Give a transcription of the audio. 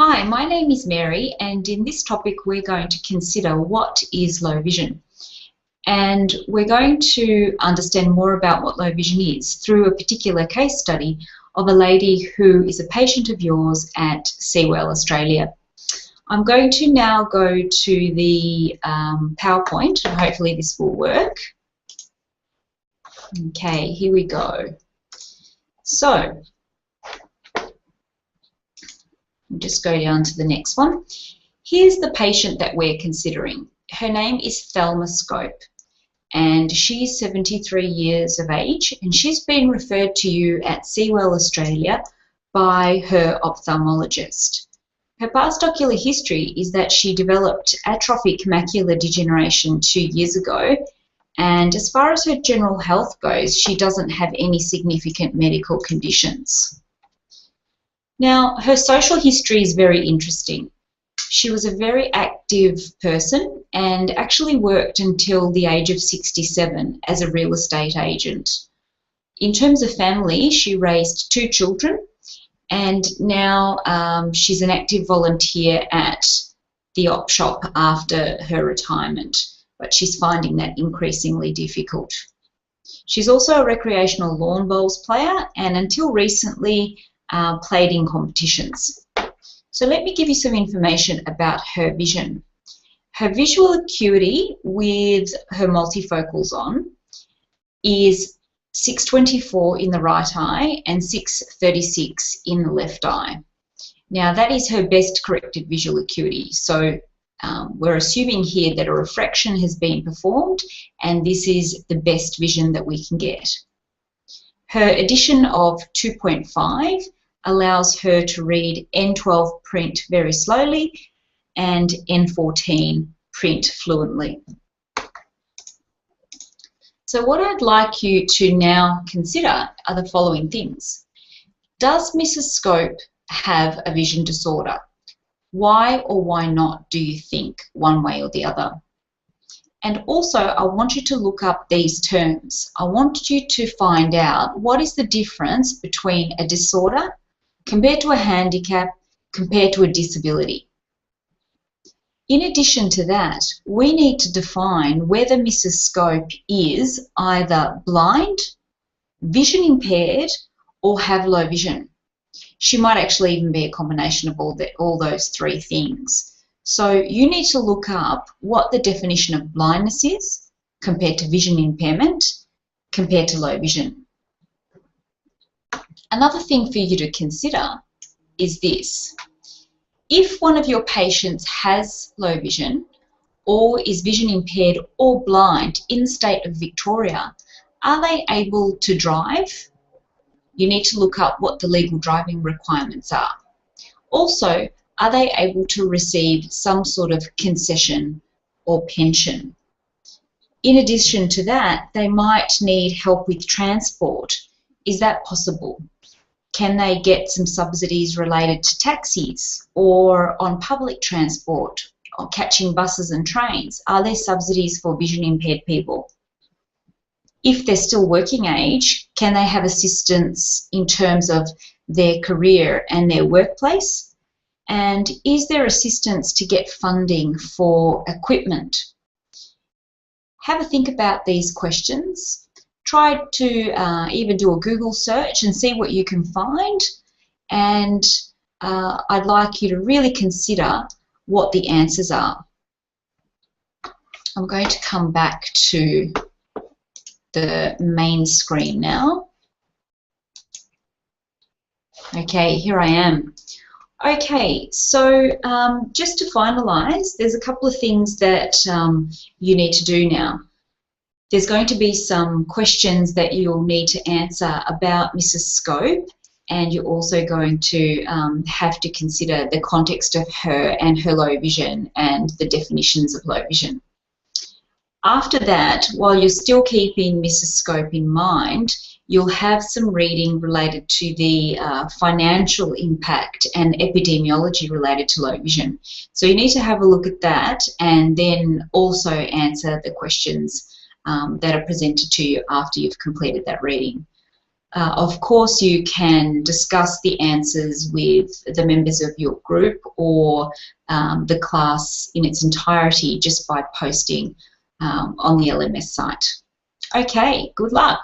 Hi, my name is Mary, and in this topic we're going to consider what is low vision. And we're going to understand more about what low vision is through a particular case study of a lady who is a patient of yours at Seawell Australia. I'm going to now go to the PowerPoint, and hopefully this will work. Okay, here we go. So, just go down to the next one. Here's the patient that we're considering. Her name is Thelma Scope, and she's 73 years of age, and she's been referred to you at Seawell Australia by her ophthalmologist. Her past ocular history is that she developed atrophic macular degeneration 2 years ago, and as far as her general health goes, she doesn't have any significant medical conditions. Now, her social history is very interesting. She was a very active person and actually worked until the age of 67 as a real estate agent. In terms of family, she raised 2 children, and now she's an active volunteer at the op shop after her retirement, but she's finding that increasingly difficult. She's also a recreational lawn bowls player, and until recently played in competitions. So let me give you some information about her vision. Her visual acuity with her multifocals on is 624 in the right eye and 636 in the left eye. Now that is her best corrected visual acuity. So we're assuming here that a refraction has been performed, and this is the best vision that we can get. Her addition of 2.5 allows her to read N12 print very slowly and N14 print fluently. So what I'd like you to now consider are the following things. Does Mrs. Scope have a vision disorder? Why or why not do you think, one way or the other? And also, I want you to look up these terms. I want you to find out what is the difference between a disorder compared to a handicap, compared to a disability. In addition to that, we need to define whether Mrs. Scope is either blind, vision impaired, or have low vision. She might actually even be a combination of all those 3 things. So you need to look up what the definition of blindness is compared to vision impairment, compared to low vision. Another thing for you to consider is this. If one of your patients has low vision or is vision impaired or blind in the state of Victoria, are they able to drive? You need to look up what the legal driving requirements are. Also, are they able to receive some sort of concession or pension? In addition to that, they might need help with transport. Is that possible? Can they get some subsidies related to taxis or on public transport or catching buses and trains? Are there subsidies for vision impaired people? If they're still working age, can they have assistance in terms of their career and their workplace? And is there assistance to get funding for equipment? Have a think about these questions. Try to even do a Google search and see what you can find, and I'd like you to really consider what the answers are. I'm going to come back to the main screen now. Okay, here I am. Okay, so just to finalise, there's a couple of things that you need to do now. There's going to be some questions that you'll need to answer about Mrs. Scope, and you're also going to have to consider the context of her and her low vision and the definitions of low vision. After that, while you're still keeping Mrs. Scope in mind, you'll have some reading related to the financial impact and epidemiology related to low vision. So you need to have a look at that and then also answer the questions that are presented to you after you've completed that reading. Of course, you can discuss the answers with the members of your group or the class in its entirety just by posting on the LMS site. Okay, good luck.